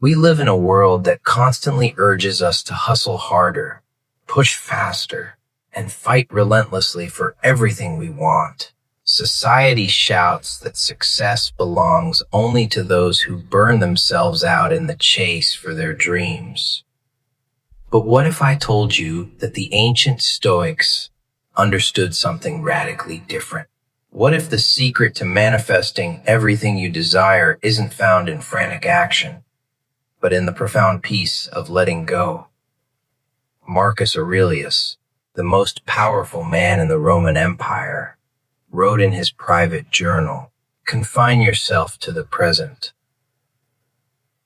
We live in a world that constantly urges us to hustle harder, push faster, and fight relentlessly for everything we want. Society shouts that success belongs only to those who burn themselves out in the chase for their dreams. But what if I told you that the ancient Stoics understood something radically different? What if the secret to manifesting everything you desire isn't found in frantic action, but in the profound peace of letting go? Marcus Aurelius, the most powerful man in the Roman Empire, wrote in his private journal, "Confine yourself to the present."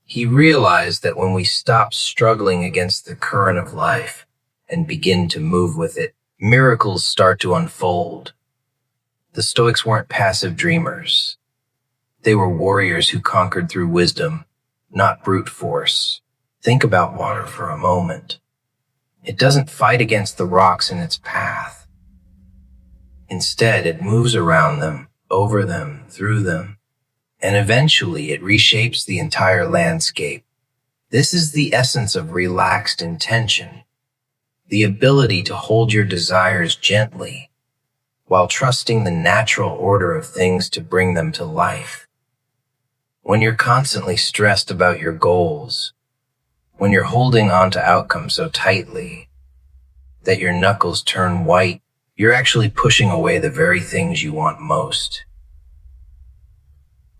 He realized that when we stop struggling against the current of life and begin to move with it, miracles start to unfold. The Stoics weren't passive dreamers. They were warriors who conquered through wisdom, not brute force. Think about water for a moment. It doesn't fight against the rocks in its path. Instead, it moves around them, over them, through them, and eventually it reshapes the entire landscape. This is the essence of relaxed intention, the ability to hold your desires gently while trusting the natural order of things to bring them to life. When you're constantly stressed about your goals, when you're holding on to outcomes so tightly that your knuckles turn white, you're actually pushing away the very things you want most.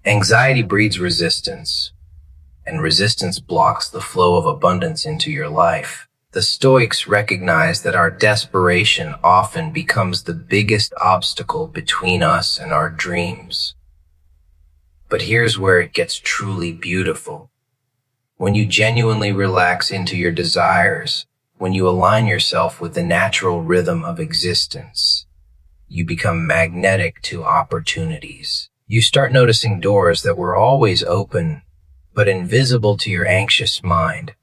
Anxiety breeds resistance, and resistance blocks the flow of abundance into your life. The Stoics recognize that our desperation often becomes the biggest obstacle between us and our dreams. But here's where it gets truly beautiful. When you genuinely relax into your desires, when you align yourself with the natural rhythm of existence, you become magnetic to opportunities. You start noticing doors that were always open, but invisible to your anxious mind.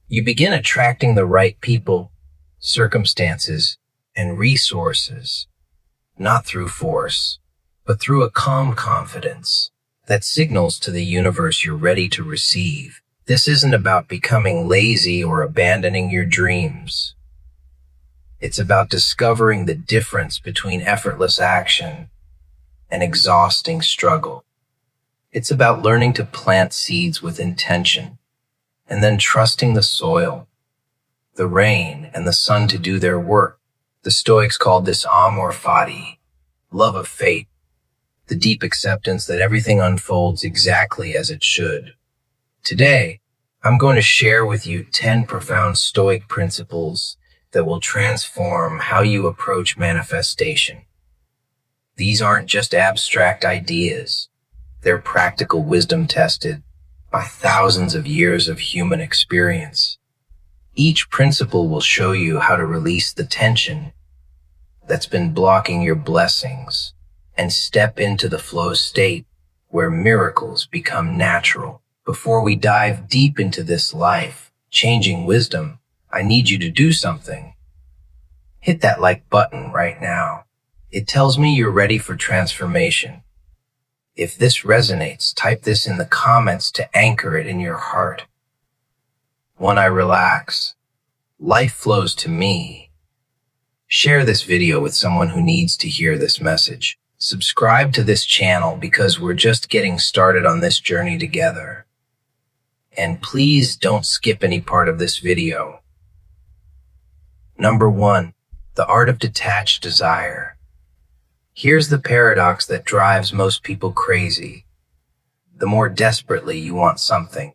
You begin attracting the right people, circumstances, and resources, not through force, but through a calm confidence that signals to the universe you're ready to receive. This isn't about becoming lazy or abandoning your dreams. It's about discovering the difference between effortless action and exhausting struggle. It's about learning to plant seeds with intention and then trusting the soil, the rain, and the sun to do their work. The Stoics called this amor fati, love of fate, the deep acceptance that everything unfolds exactly as it should. Today, I'm going to share with you 10 profound Stoic principles that will transform how you approach manifestation. These aren't just abstract ideas. They're practical wisdom tested by thousands of years of human experience. Each principle will show you how to release the tension that's been blocking your blessings and step into the flow state where miracles become natural. Before we dive deep into this life-changing wisdom, I need you to do something. Hit that like button right now. It tells me you're ready for transformation. If this resonates, type this in the comments to anchor it in your heart. When I relax, life flows to me. Share this video with someone who needs to hear this message. Subscribe to this channel because we're just getting started on this journey together. And please don't skip any part of this video. Number 1, the Art of Detached Desire. Here's the paradox that drives most people crazy. The more desperately you want something,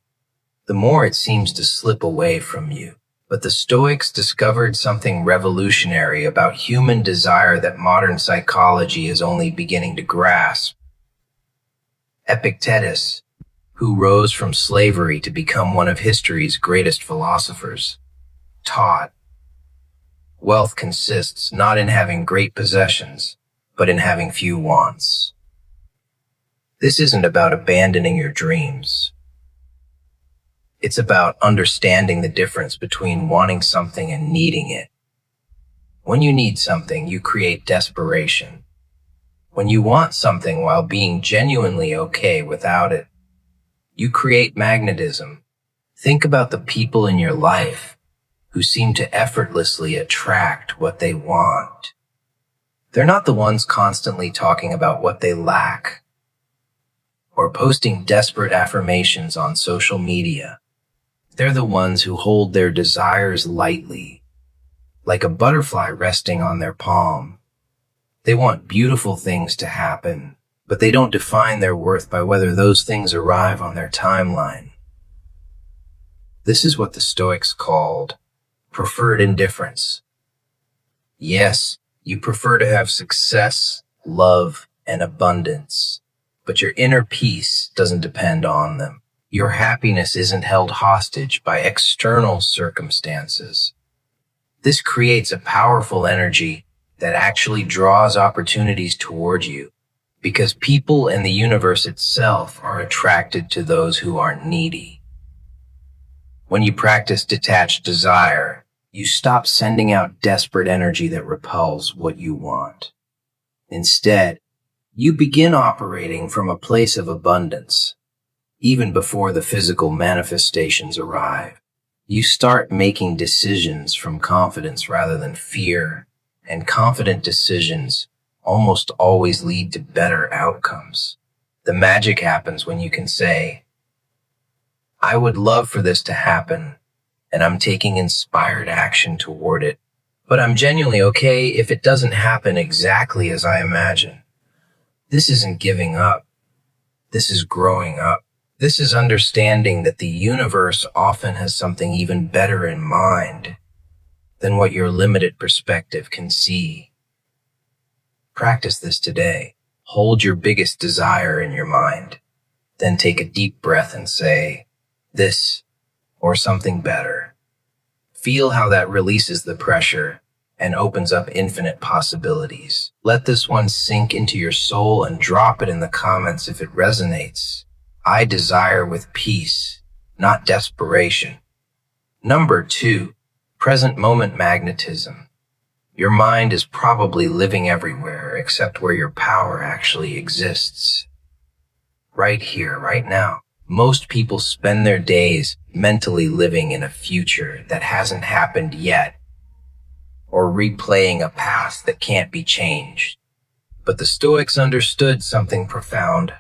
the more it seems to slip away from you. But the Stoics discovered something revolutionary about human desire that modern psychology is only beginning to grasp. Epictetus, who rose from slavery to become one of history's greatest philosophers, taught, wealth consists not in having great possessions, but in having few wants. This isn't about abandoning your dreams. It's about understanding the difference between wanting something and needing it. When you need something, you create desperation. When you want something while being genuinely okay without it, You create magnetism. Think about the people in your life who seem to effortlessly attract what they want. They're not the ones constantly talking about what they lack or posting desperate affirmations on social media. They're the ones who hold their desires lightly, like a butterfly resting on their palm. They want beautiful things to happen, but they don't define their worth by whether those things arrive on their timeline. This is what the Stoics called preferred indifference. Yes, you prefer to have success, love, and abundance, but your inner peace doesn't depend on them. Your happiness isn't held hostage by external circumstances. This creates a powerful energy that actually draws opportunities toward you, because people and the universe itself are attracted to those who aren't needy. When you practice detached desire, you stop sending out desperate energy that repels what you want. Instead, you begin operating from a place of abundance, even before the physical manifestations arrive. You start making decisions from confidence rather than fear, and confident decisions almost always lead to better outcomes. The magic happens when you can say, I would love for this to happen, and I'm taking inspired action toward it, but I'm genuinely okay if it doesn't happen exactly as I imagine. This isn't giving up. This is growing up. This is understanding that the universe often has something even better in mind than what your limited perspective can see. Practice this today. Hold your biggest desire in your mind. Then take a deep breath and say, this or something better. Feel how that releases the pressure and opens up infinite possibilities. Let this one sink into your soul and drop it in the comments if it resonates. I desire with peace, not desperation. Number 2, present moment magnetism. Your mind is probably living everywhere except where your power actually exists. Right here, right now. Most people spend their days mentally living in a future that hasn't happened yet, or replaying a past that can't be changed. But the Stoics understood something profound.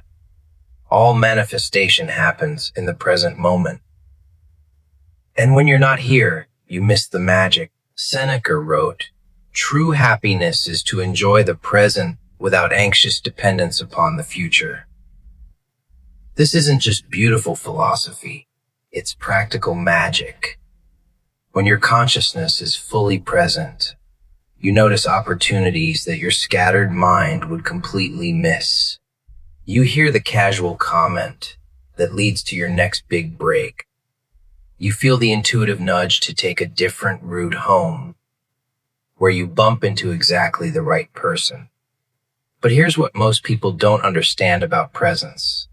All manifestation happens in the present moment. And when you're not here, you miss the magic. Seneca wrote, true happiness is to enjoy the present without anxious dependence upon the future. This isn't just beautiful philosophy, it's practical magic. When your consciousness is fully present, you notice opportunities that your scattered mind would completely miss. You hear the casual comment that leads to your next big break. You feel the intuitive nudge to take a different route home, where you bump into exactly the right person. But here's what most people don't understand about presence.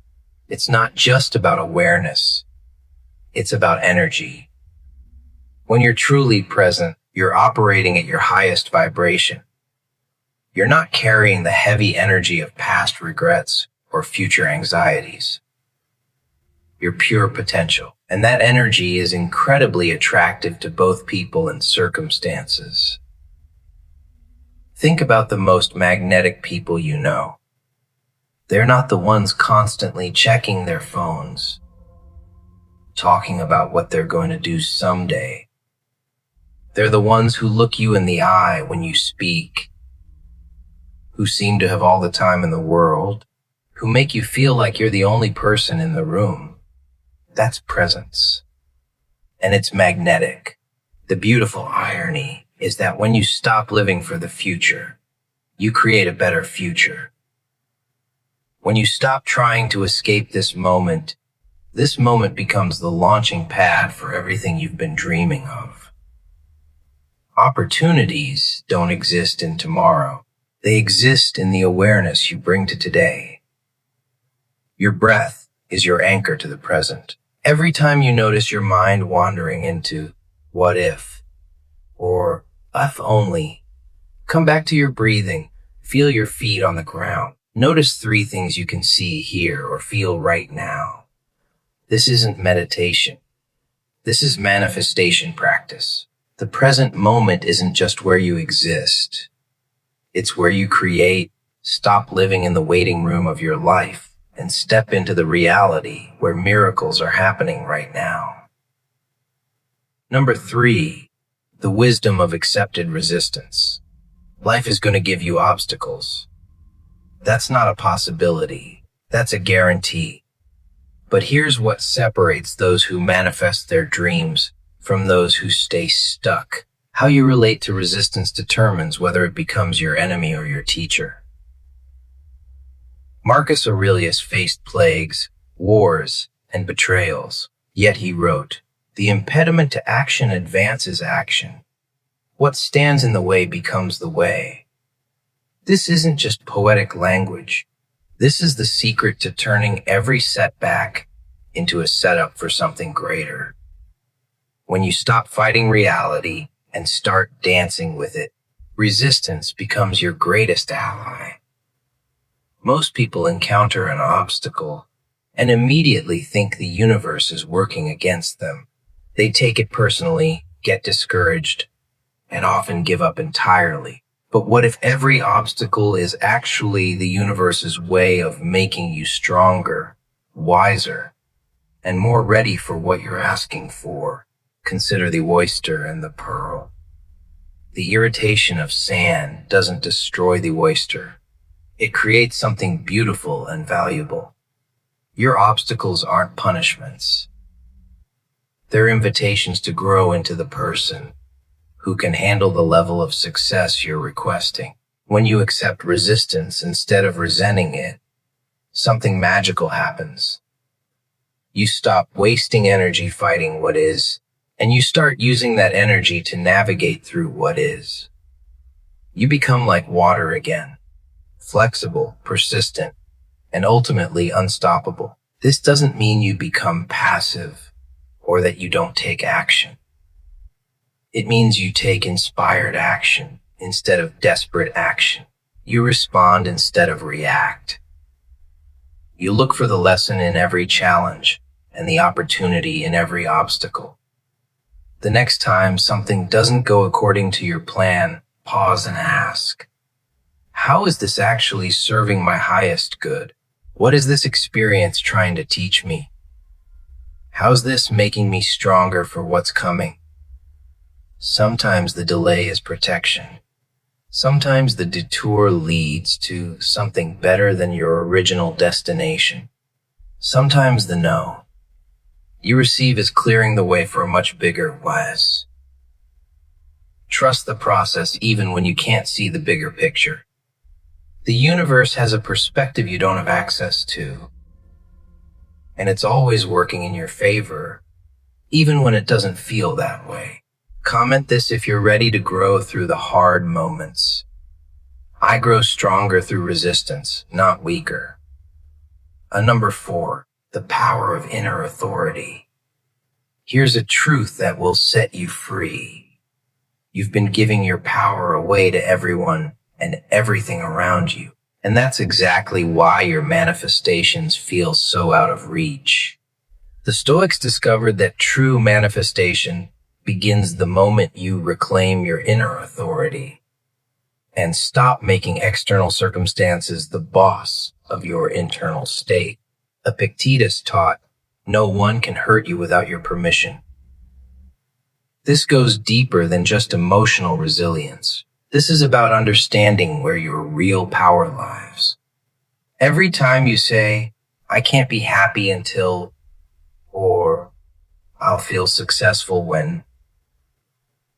It's not just about awareness. It's about energy. When you're truly present, you're operating at your highest vibration. You're not carrying the heavy energy of past regrets or future anxieties. You're pure potential, and that energy is incredibly attractive to both people and circumstances. Think about the most magnetic people you know. They're not the ones constantly checking their phones, talking about what they're going to do someday. They're the ones who look you in the eye when you speak, who seem to have all the time in the world, who make you feel like you're the only person in the room. That's presence. And it's magnetic. The beautiful irony is that when you stop living for the future, you create a better future. When you stop trying to escape this moment becomes the launching pad for everything you've been dreaming of. Opportunities don't exist in tomorrow. They exist in the awareness you bring to today. Your breath is your anchor to the present. Every time you notice your mind wandering into what if or if only, come back to your breathing. Feel your feet on the ground. Notice 3 things you can see, hear, or feel right now. This isn't meditation. This is manifestation practice. The present moment isn't just where you exist. It's where you create. Stop living in the waiting room of your life and step into the reality where miracles are happening right now. Number 3, the wisdom of accepted resistance. Life is going to give you obstacles. That's not a possibility. That's a guarantee. But here's what separates those who manifest their dreams from those who stay stuck. How you relate to resistance determines whether it becomes your enemy or your teacher. Marcus Aurelius faced plagues, wars, and betrayals. Yet he wrote, "The impediment to action advances action. What stands in the way becomes the way." This isn't just poetic language. This is the secret to turning every setback into a setup for something greater. When you stop fighting reality and start dancing with it, resistance becomes your greatest ally. Most people encounter an obstacle and immediately think the universe is working against them. They take it personally, get discouraged, and often give up entirely. But what if every obstacle is actually the universe's way of making you stronger, wiser, and more ready for what you're asking for? Consider the oyster and the pearl. The irritation of sand doesn't destroy the oyster. It creates something beautiful and valuable. Your obstacles aren't punishments. They're invitations to grow into the person who can handle the level of success you're requesting. When you accept resistance instead of resenting it, something magical happens. You stop wasting energy fighting what is, and you start using that energy to navigate through what is. You become like water again, flexible, persistent, and ultimately unstoppable. This doesn't mean you become passive or that you don't take action. It means you take inspired action instead of desperate action. You respond instead of react. You look for the lesson in every challenge and the opportunity in every obstacle. The next time something doesn't go according to your plan, pause and ask, how is this actually serving my highest good? What is this experience trying to teach me? How's this making me stronger for what's coming? Sometimes the delay is protection. Sometimes the detour leads to something better than your original destination. Sometimes the no you receive is clearing the way for a much bigger yes. Trust the process even when you can't see the bigger picture. The universe has a perspective you don't have access to, and it's always working in your favor, even when it doesn't feel that way. Comment this if you're ready to grow through the hard moments. I grow stronger through resistance, not weaker. Number 4, the power of inner authority. Here's a truth that will set you free. You've been giving your power away to everyone and everything around you. And that's exactly why your manifestations feel so out of reach. The Stoics discovered that true manifestation begins the moment you reclaim your inner authority and stop making external circumstances the boss of your internal state. Epictetus taught, no one can hurt you without your permission. This goes deeper than just emotional resilience. This is about understanding where your real power lies. Every time you say, I can't be happy until, or I'll feel successful when,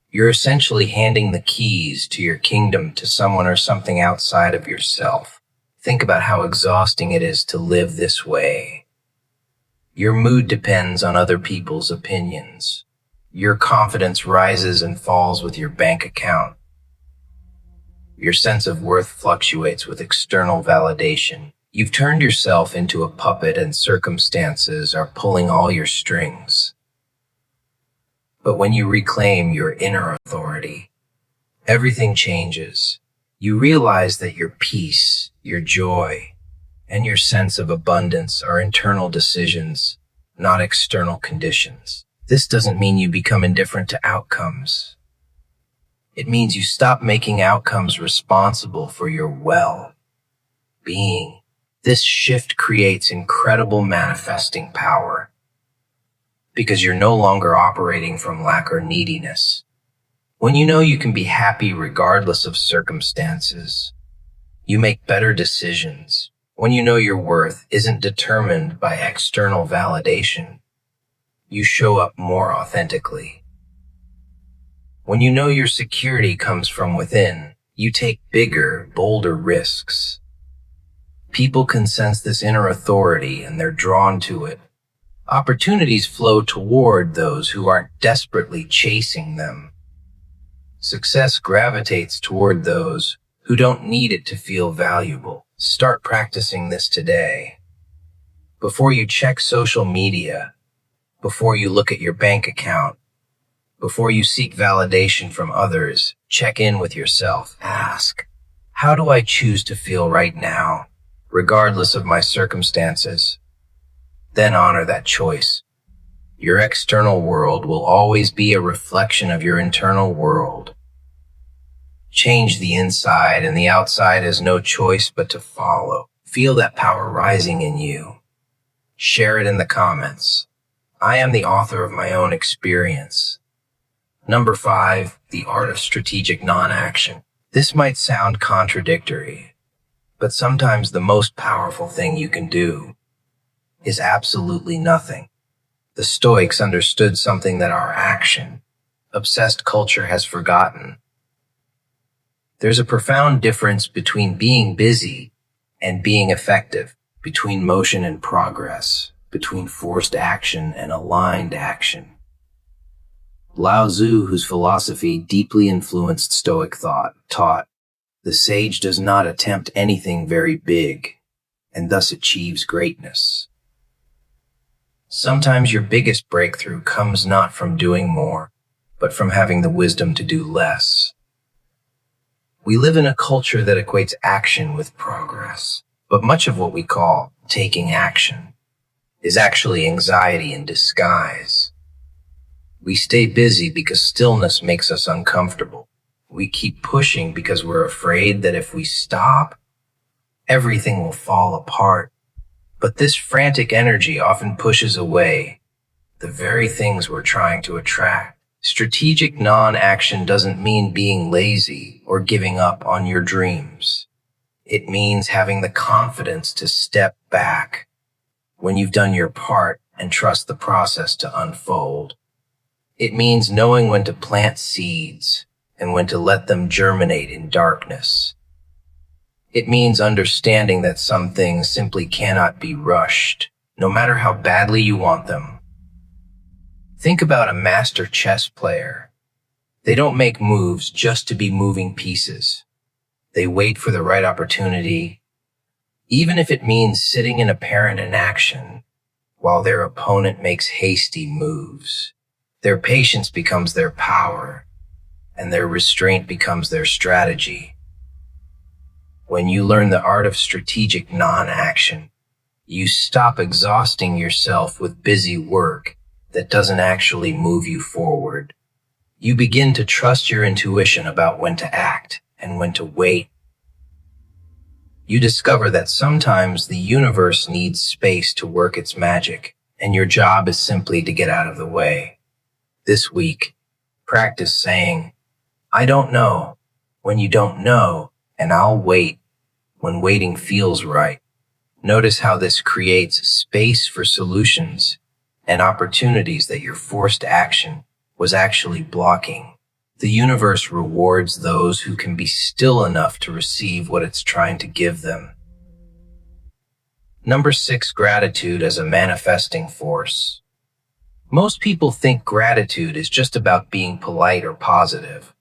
you're essentially handing the keys to your kingdom to someone or something outside of yourself. Think about how exhausting it is to live this way. Your mood depends on other people's opinions. Your confidence rises and falls with your bank account. Your sense of worth fluctuates with external validation. You've turned yourself into a puppet and circumstances are pulling all your strings. But when you reclaim your inner authority, everything changes. You realize that your peace, your joy, and your sense of abundance are internal decisions, not external conditions. This doesn't mean you become indifferent to outcomes. It means you stop making outcomes responsible for your well-being. This shift creates incredible manifesting power because you're no longer operating from lack or neediness. When you know you can be happy regardless of circumstances, you make better decisions. When you know your worth isn't determined by external validation, you show up more authentically. When you know your security comes from within, you take bigger, bolder risks. People can sense this inner authority and they're drawn to it. Opportunities flow toward those who aren't desperately chasing them. Success gravitates toward those who don't need it to feel valuable. Start practicing this today. Before you check social media, before you look at your bank account, before you seek validation from others, check in with yourself. Ask, how do I choose to feel right now, regardless of my circumstances? Then honor that choice. Your external world will always be a reflection of your internal world. Change the inside, and the outside has no choice but to follow. Feel that power rising in you. Share it in the comments. I am the author of my own experience. Number 5, the art of strategic non-action. This might sound contradictory, but sometimes the most powerful thing you can do is absolutely nothing. The Stoics understood something that our action-obsessed culture has forgotten. There's a profound difference between being busy and being effective, between motion and progress, between forced action and aligned action. Lao Tzu, whose philosophy deeply influenced Stoic thought, taught, "The sage does not attempt anything very big, and thus achieves greatness." Sometimes your biggest breakthrough comes not from doing more, but from having the wisdom to do less. We live in a culture that equates action with progress, but much of what we call taking action is actually anxiety in disguise. We stay busy because stillness makes us uncomfortable. We keep pushing because we're afraid that if we stop, everything will fall apart. But this frantic energy often pushes away the very things we're trying to attract. Strategic non-action doesn't mean being lazy or giving up on your dreams. It means having the confidence to step back when you've done your part and trust the process to unfold. It means knowing when to plant seeds and when to let them germinate in darkness. It means understanding that some things simply cannot be rushed, no matter how badly you want them. Think about a master chess player. They don't make moves just to be moving pieces. They wait for the right opportunity, even if it means sitting in apparent inaction while their opponent makes hasty moves. Their patience becomes their power, and their restraint becomes their strategy. When you learn the art of strategic non-action, you stop exhausting yourself with busy work that doesn't actually move you forward. You begin to trust your intuition about when to act and when to wait. You discover that sometimes the universe needs space to work its magic, and your job is simply to get out of the way. This week, practice saying, "I don't know," when you don't know, and "I'll wait" when waiting feels right. Notice how this creates space for solutions and opportunities that your forced action was actually blocking. The universe rewards those who can be still enough to receive what it's trying to give them. Number 6, gratitude as a manifesting force. Most people think gratitude is just about being polite or positive.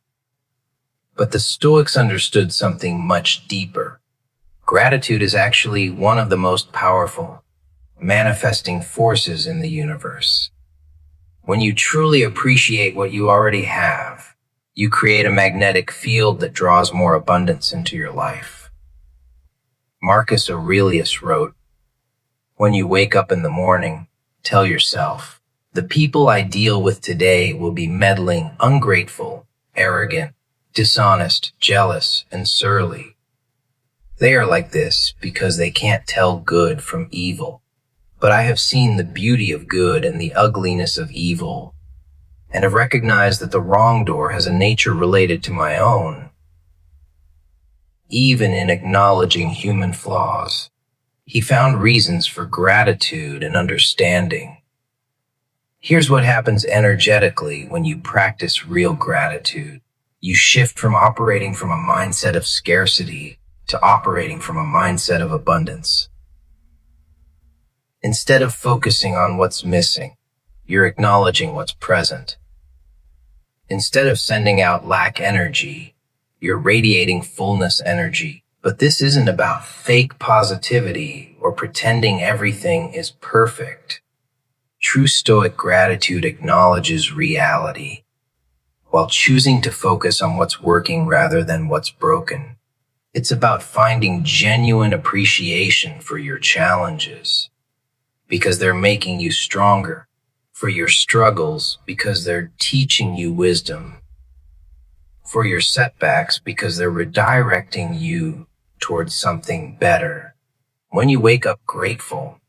But the Stoics understood something much deeper. Gratitude is actually one of the most powerful manifesting forces in the universe. When you truly appreciate what you already have, you create a magnetic field that draws more abundance into your life. Marcus Aurelius wrote, "When you wake up in the morning, Tell yourself, the people I deal with today will be meddling, ungrateful, arrogant, dishonest, jealous, and surly. They are like this because they can't tell good from evil. But I have seen the beauty of good and the ugliness of evil, and have recognized that the wrongdoer has a nature related to my own. Even in acknowledging human flaws, he found reasons for gratitude and understanding. Here's what happens energetically when you practice real gratitude. You shift from operating from a mindset of scarcity to operating from a mindset of abundance. Instead of focusing on what's missing, you're acknowledging what's present. Instead of sending out lack energy, you're radiating fullness energy. But this isn't about fake positivity or pretending everything is perfect. True Stoic gratitude acknowledges reality, while choosing to focus on what's working rather than what's broken. It's about finding genuine appreciation for your challenges, because they're making you stronger, for your struggles, because they're teaching you wisdom, for your setbacks, because they're redirecting you towards something better. When you wake up grateful,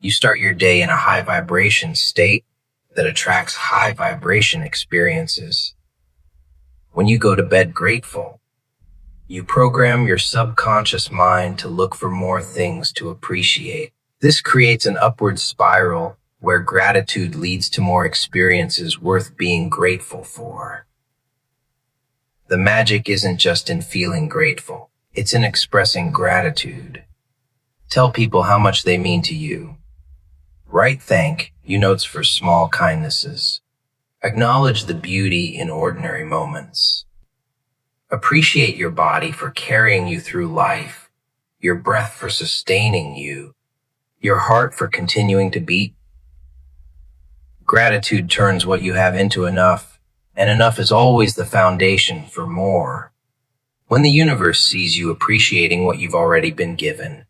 you start your day in a high vibration state that attracts high vibration experiences. When you go to bed grateful, you program your subconscious mind to look for more things to appreciate. This creates an upward spiral where gratitude leads to more experiences worth being grateful for. The magic isn't just in feeling grateful, it's in expressing gratitude. Tell people how much they mean to you. Write thank you notes for small kindnesses. Acknowledge the beauty in ordinary moments. Appreciate your body for carrying you through life, your breath for sustaining you, your heart for continuing to beat. Gratitude turns what you have into enough, and enough is always the foundation for more. When the universe sees you appreciating what you've already been given,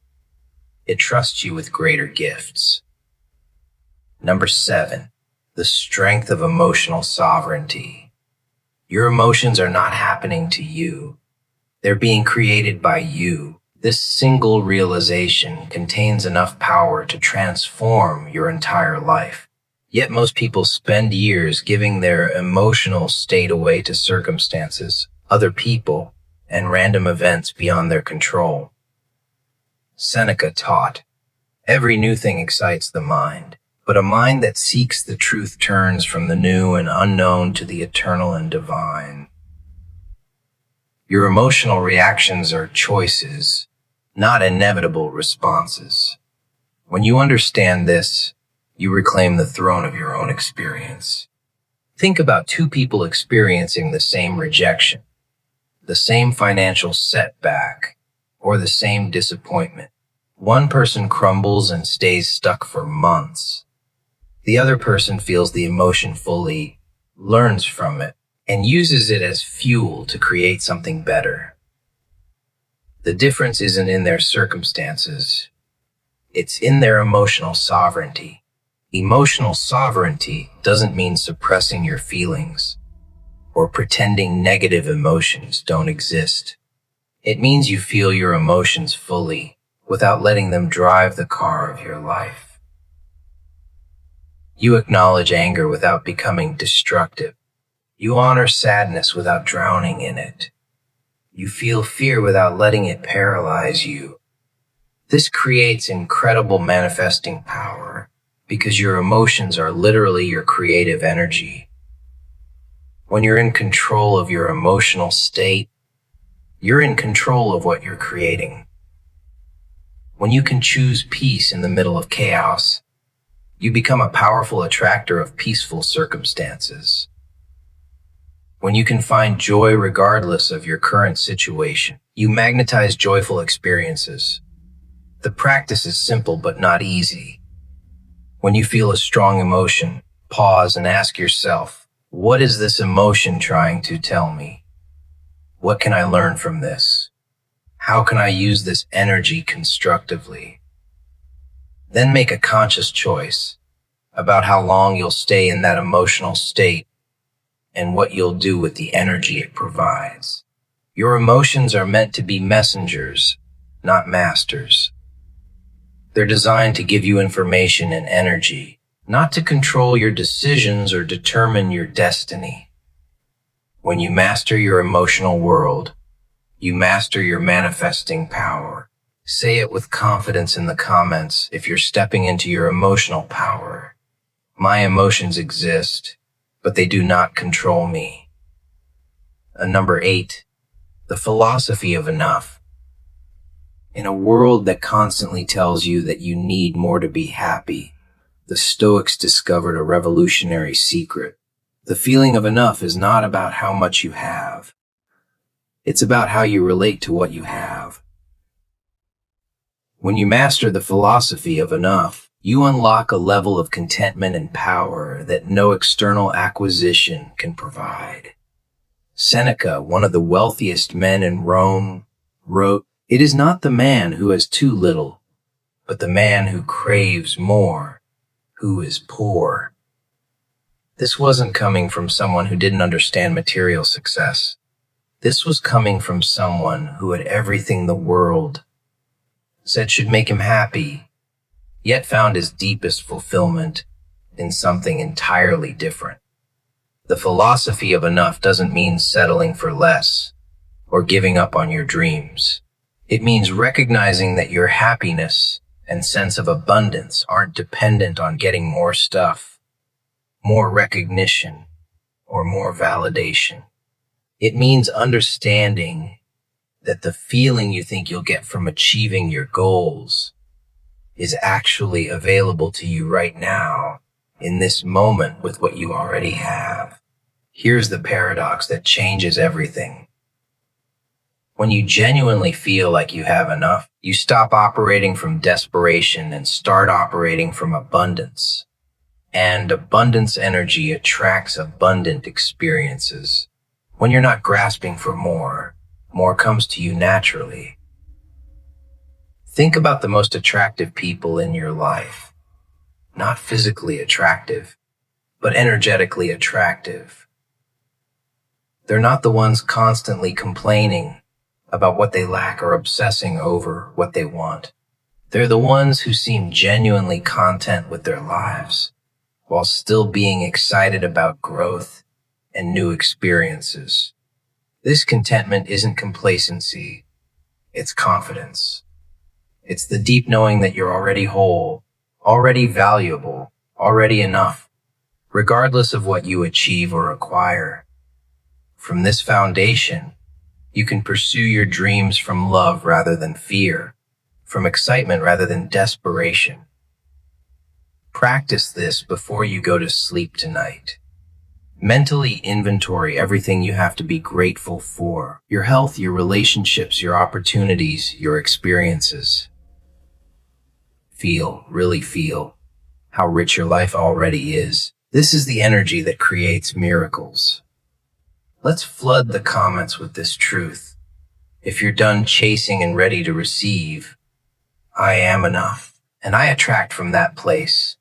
it trusts you with greater gifts. Number 7, the strength of emotional sovereignty. Your emotions are not happening to you. They're being created by you. This single realization contains enough power to transform your entire life. Yet most people spend years giving their emotional state away to circumstances, other people, and random events beyond their control. Seneca taught, "Every new thing excites the mind, but a mind that seeks the truth turns from the new and unknown to the eternal and divine." Your emotional reactions are choices, not inevitable responses. When you understand this, you reclaim the throne of your own experience. Think about two people experiencing the same rejection, the same financial setback, or the same disappointment. One person crumbles and stays stuck for months. The other person feels the emotion fully, learns from it, and uses it as fuel to create something better. The difference isn't in their circumstances. It's in their emotional sovereignty. Emotional sovereignty doesn't mean suppressing your feelings or pretending negative emotions don't exist. It means you feel your emotions fully without letting them drive the car of your life. You acknowledge anger without becoming destructive. You honor sadness without drowning in it. You feel fear without letting it paralyze you. This creates incredible manifesting power because your emotions are literally your creative energy. When you're in control of your emotional state, you're in control of what you're creating. When you can choose peace in the middle of chaos, you become a powerful attractor of peaceful circumstances. When you can find joy regardless of your current situation, you magnetize joyful experiences. The practice is simple but not easy. When you feel a strong emotion, pause and ask yourself, what is this emotion trying to tell me? What can I learn from this? How can I use this energy constructively? Then make a conscious choice. about how long you'll stay in that emotional state and what you'll do with the energy it provides. Your emotions are meant to be messengers, not masters. They're designed to give you information and energy, not to control your decisions or determine your destiny. When you master your emotional world, you master your manifesting power. Say it with confidence in the comments if you're stepping into your emotional power. My emotions exist, but they do not control me. Number 8, the philosophy of enough. In a world that constantly tells you that you need more to be happy, the Stoics discovered a revolutionary secret. The feeling of enough is not about how much you have. It's about how you relate to what you have. When you master the philosophy of enough, you unlock a level of contentment and power that no external acquisition can provide. Seneca, one of the wealthiest men in Rome, wrote, "It is not the man who has too little, but the man who craves more, who is poor." This wasn't coming from someone who didn't understand material success. This was coming from someone who had everything the world said should make him happy, yet found his deepest fulfillment in something entirely different. The philosophy of enough doesn't mean settling for less or giving up on your dreams. It means recognizing that your happiness and sense of abundance aren't dependent on getting more stuff, more recognition, or more validation. It means understanding that the feeling you think you'll get from achieving your goals is actually available to you right now, in this moment, with what you already have. Here's the paradox that changes everything. When you genuinely feel like you have enough, you stop operating from desperation and start operating from abundance. And abundance energy attracts abundant experiences. When you're not grasping for more, more comes to you naturally. Think about the most attractive people in your life. Not physically attractive, but energetically attractive. They're not the ones constantly complaining about what they lack or obsessing over what they want. They're the ones who seem genuinely content with their lives, while still being excited about growth and new experiences. This contentment isn't complacency, it's confidence. It's the deep knowing that you're already whole, already valuable, already enough, regardless of what you achieve or acquire. From this foundation, you can pursue your dreams from love rather than fear, from excitement rather than desperation. Practice this before you go to sleep tonight. Mentally inventory everything you have to be grateful for: your health, your relationships, your opportunities, your experiences. Really feel how rich your life already is. This is the energy that creates miracles. Let's flood the comments with this truth. If you're done chasing and ready to receive, I am enough, and I attract from that place.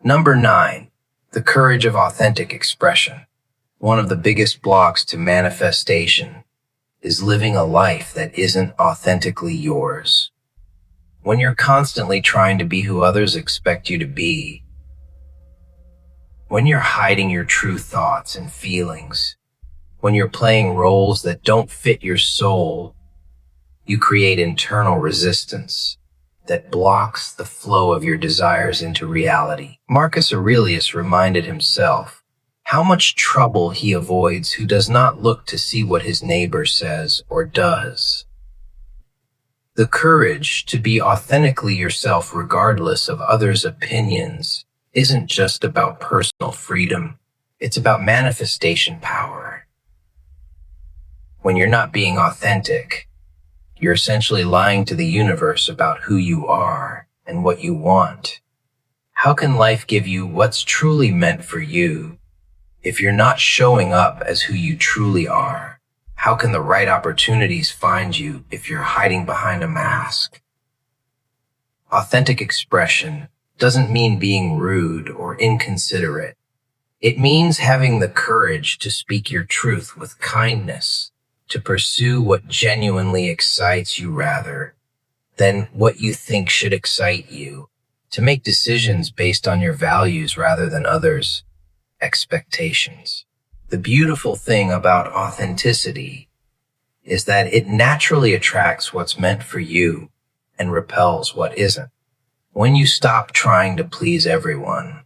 Number 9, the courage of authentic expression. One of the biggest blocks to manifestation is living a life that isn't authentically yours. When you're constantly trying to be who others expect you to be, when you're hiding your true thoughts and feelings, when you're playing roles that don't fit your soul, you create internal resistance that blocks the flow of your desires into reality. Marcus Aurelius reminded himself how much trouble he avoids who does not look to see what his neighbor says or does. The courage to be authentically yourself regardless of others' opinions isn't just about personal freedom. It's about manifestation power. When you're not being authentic, you're essentially lying to the universe about who you are and what you want. How can life give you what's truly meant for you if you're not showing up as who you truly are? How can the right opportunities find you if you're hiding behind a mask? Authentic expression doesn't mean being rude or inconsiderate. It means having the courage to speak your truth with kindness, to pursue what genuinely excites you rather than what you think should excite you, to make decisions based on your values rather than others' expectations. The beautiful thing about authenticity is that it naturally attracts what's meant for you and repels what isn't. When you stop trying to please everyone,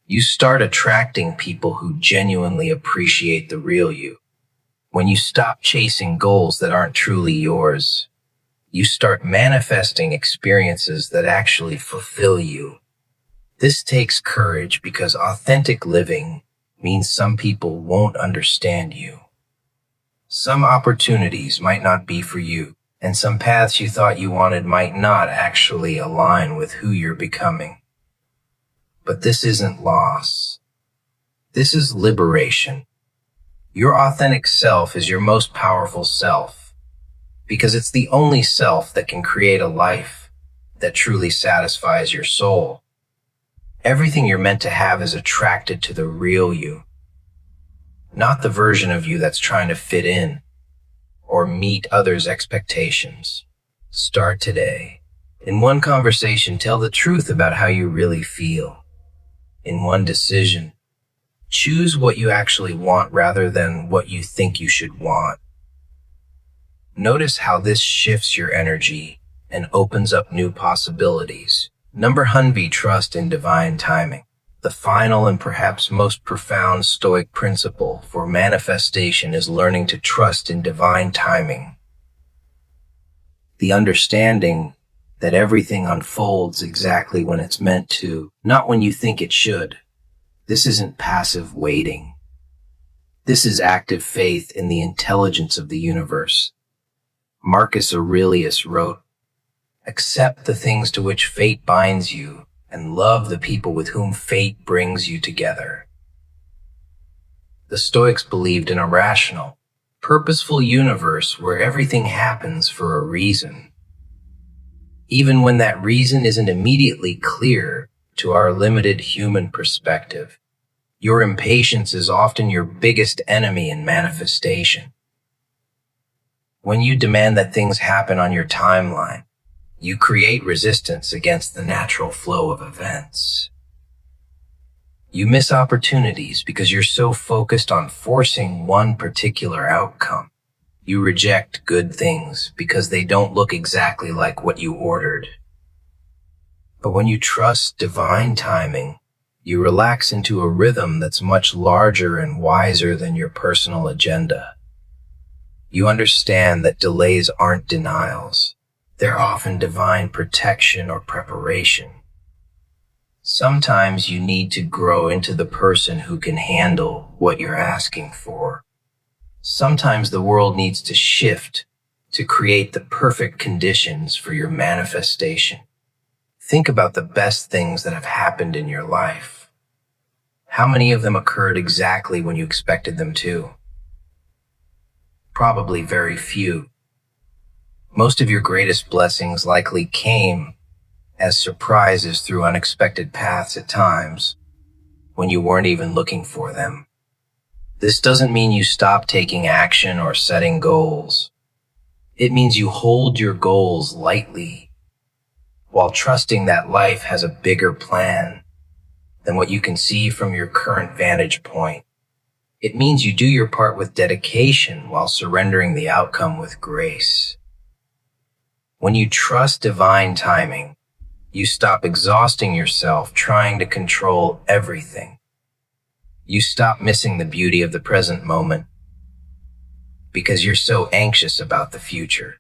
you start attracting people who genuinely appreciate the real you. When you stop chasing goals that aren't truly yours, you start manifesting experiences that actually fulfill you. This takes courage because authentic living means some people won't understand you. Some opportunities might not be for you, and some paths you thought you wanted might not actually align with who you're becoming. But this isn't loss. This is liberation. Your authentic self is your most powerful self, because it's the only self that can create a life that truly satisfies your soul. Everything you're meant to have is attracted to the real you, not the version of you that's trying to fit in or meet others' expectations. Start today. In one conversation, tell the truth about how you really feel. In one decision, choose what you actually want rather than what you think you should want. Notice how this shifts your energy and opens up new possibilities. Number 1, trust in divine timing. The final and perhaps most profound Stoic principle for manifestation is learning to trust in divine timing. The understanding that everything unfolds exactly when it's meant to, not when you think it should. This isn't passive waiting. This is active faith in the intelligence of the universe. Marcus Aurelius wrote, "Accept the things to which fate binds you, and love the people with whom fate brings you together." The Stoics believed in a rational, purposeful universe where everything happens for a reason, even when that reason isn't immediately clear to our limited human perspective. Your impatience is often your biggest enemy in manifestation. When you demand that things happen on your timeline, you create resistance against the natural flow of events. You miss opportunities because you're so focused on forcing one particular outcome. You reject good things because they don't look exactly like what you ordered. But when you trust divine timing, you relax into a rhythm that's much larger and wiser than your personal agenda. You understand that delays aren't denials. They're often divine protection or preparation. Sometimes you need to grow into the person who can handle what you're asking for. Sometimes the world needs to shift to create the perfect conditions for your manifestation. Think about the best things that have happened in your life. How many of them occurred exactly when you expected them to? Probably very few. Most of your greatest blessings likely came as surprises through unexpected paths at times when you weren't even looking for them. This doesn't mean you stop taking action or setting goals. It means you hold your goals lightly while trusting that life has a bigger plan than what you can see from your current vantage point. It means you do your part with dedication while surrendering the outcome with grace. When you trust divine timing, you stop exhausting yourself trying to control everything. You stop missing the beauty of the present moment because you're so anxious about the future.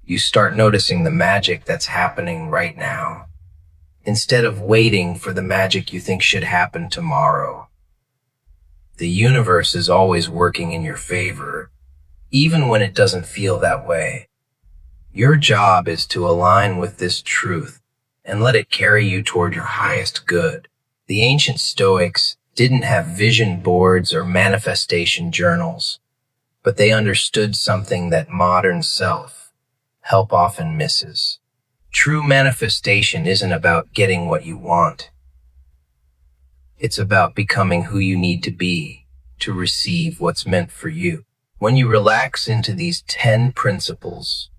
You start noticing the magic that's happening right now, instead of waiting for the magic you think should happen tomorrow. The universe is always working in your favor, even when it doesn't feel that way. Your job is to align with this truth and let it carry you toward your highest good. The ancient Stoics didn't have vision boards or manifestation journals, but they understood something that modern self-help often misses. True manifestation isn't about getting what you want. It's about becoming who you need to be to receive what's meant for you. When you relax into these 10 principles,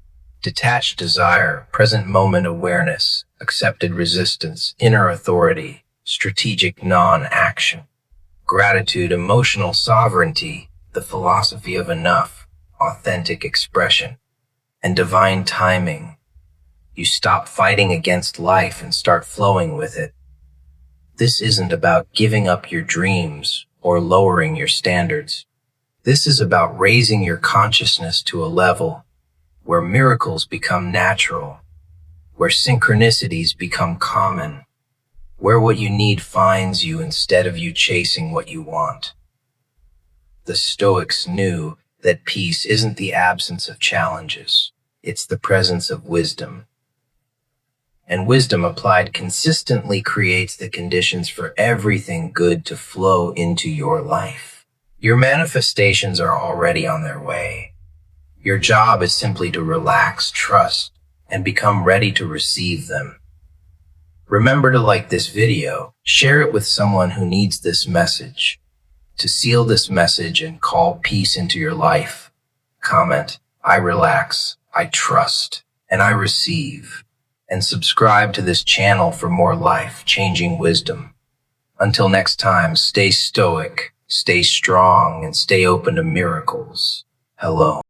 detached desire, present moment awareness, accepted resistance, inner authority, strategic non-action, gratitude, emotional sovereignty, the philosophy of enough, authentic expression, and divine timing, you stop fighting against life and start flowing with it. This isn't about giving up your dreams or lowering your standards. This is about raising your consciousness to a level where miracles become natural, where synchronicities become common, where what you need finds you instead of you chasing what you want. The Stoics knew that peace isn't the absence of challenges, it's the presence of wisdom. And wisdom applied consistently creates the conditions for everything good to flow into your life. Your manifestations are already on their way. Your job is simply to relax, trust, and become ready to receive them. Remember to like this video, share it with someone who needs this message. To seal this message and call peace into your life, comment, I relax, I trust, and I receive. And subscribe to this channel for more life-changing wisdom. Until next time, stay stoic, stay strong, and stay open to miracles. Hello.